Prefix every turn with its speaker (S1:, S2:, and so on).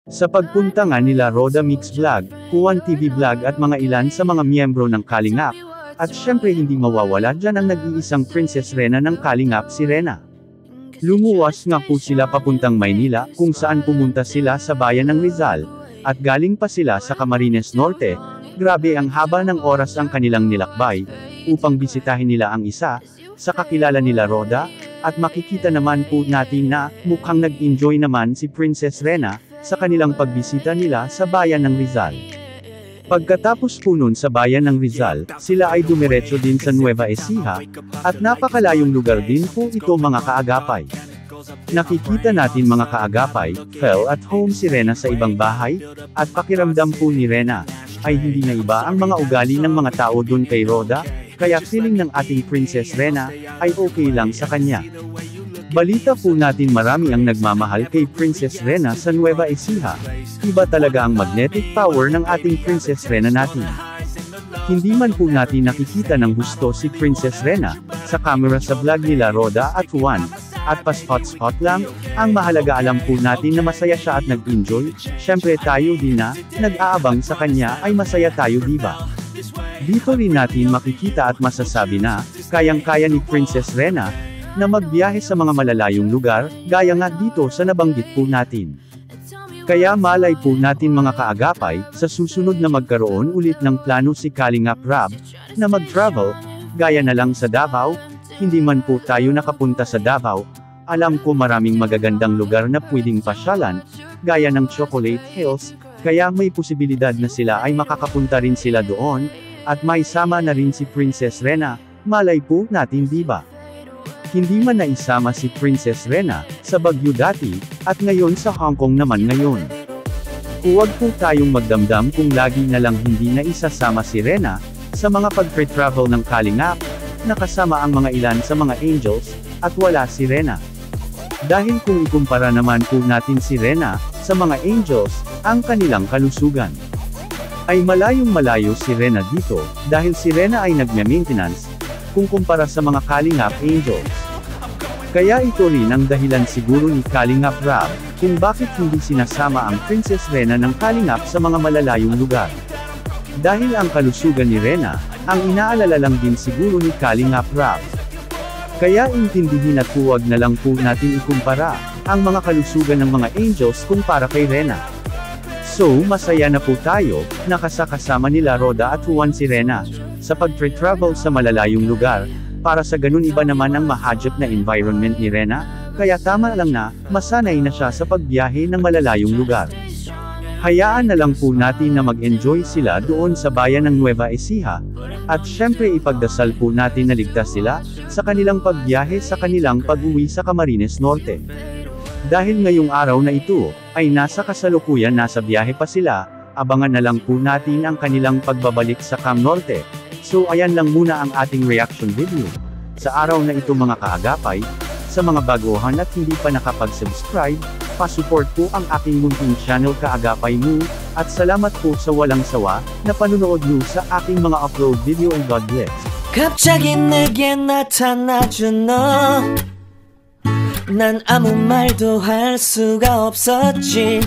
S1: Sa pagpunta nga nila Roda Mix Vlog, Juan TV Vlog at mga ilan sa mga miyembro ng Kalingap. At syempre hindi mawawala dyan ang nag-iisang Princess Rena ng Kalingap, si Rena. Lumuwas nga po sila papuntang Maynila, kung saan pumunta sila sa bayan ng Rizal, at galing pa sila sa Camarines Norte. Grabe ang haba ng oras ang kanilang nilakbay, upang bisitahin nila ang isa, sa kakilala nila Roda, at makikita naman po natin na, mukhang nag-enjoy naman si Princess Rena, sa kanilang pagbisita nila sa bayan ng Rizal. Pagkatapos po nun sa bayan ng Rizal, sila ay dumiretso din sa Nueva Ecija, at napakalayong lugar din po ito mga kaagapay. Nakikita natin mga kaagapay, fell at home si Rena sa ibang bahay, at pakiramdam po ni Rena, ay hindi na iba ang mga ugali ng mga tao dun kay Roda, kaya feeling ng ating Princess Rena, ay okay lang sa kanya. Balita po natin marami ang nagmamahal kay Princess Rena sa Nueva Ecija. Iba talaga ang magnetic power ng ating Princess Rena natin. Hindi man po natin nakikita ng gusto si Princess Rena, sa camera sa vlog nila Roda at Juan, at pa-spot-spot lang, ang mahalaga alam po natin na masaya siya at nag-enjoy, syempre tayo din na, nag-aabang sa kanya ay masaya tayo diba? Dito rin natin makikita at masasabi na, kayang-kaya ni Princess Rena, na magbiyahe sa mga malalayong lugar, gaya nga dito sa nabanggit po natin. Kaya malay po natin mga kaagapay, sa susunod na magkaroon ulit ng plano si Kalingap Rab, na mag-travel, gaya na lang sa Davao, hindi man po tayo nakapunta sa Davao, alam ko maraming magagandang lugar na pwedeng pasyalan, gaya ng Chocolate Hills, kaya may posibilidad na sila ay makakapunta rin sila doon, at may sama na rin si Princess Rena, malay po natin diba? Hindi man naisama si Princess Rena, sa Baguio dati, at ngayon sa Hong Kong naman ngayon. Huwag po tayong magdamdam kung lagi na lang hindi na isasama si Rena, sa mga pag-travel ng Kalingap, nakasama ang mga ilan sa mga angels, at wala si Rena. Dahil kung ikumpara naman po natin si Rena, sa mga angels, ang kanilang kalusugan. Ay malayong malayo si Rena dito, dahil si Rena ay nagme-maintenance, kung kumpara sa mga Kalingap Angels. Kaya ito rin ang dahilan siguro ni Kalingap Rab, kung bakit hindi sinasama ang Princess Rena ng Kalingap sa mga malalayong lugar. Dahil ang kalusugan ni Rena, ang inaalala lang din siguro ni Kalingap Rab. Kaya intindihin at huwag na lang po natin ikumpara, ang mga kalusugan ng mga Angels kumpara kay Rena. So masaya na po tayo, nakasakasama nila Roda at Juan si Rena, sa pag-travel sa malalayong lugar, para sa ganun iba naman ang mahadjap na environment ni Rena, kaya tama lang na, masanay na siya sa pagbiyahe ng malalayong lugar. Hayaan na lang po natin na mag-enjoy sila doon sa bayan ng Nueva Ecija, at syempre ipagdasal po natin na ligtas sila, sa kanilang pagbiyahe sa kanilang pag-uwi sa Camarines Norte. Dahil ngayong araw na ito, ay nasa kasalukuyan nasa biyahe pa sila, abangan na lang po natin ang kanilang pagbabalik sa Cam Norte. So ayan lang muna ang ating reaction video. Sa araw na ito mga kaagapay, sa mga baguhan at hindi pa nakapag-subscribe, pa-support po ang aking munting channel Kaagapay Mo, at salamat po sa walang sawa, na panunood nyo sa aking mga upload video and God bless.
S2: 갑자기 내게 나타나준 너 난 아무 말도 할 수가 없었지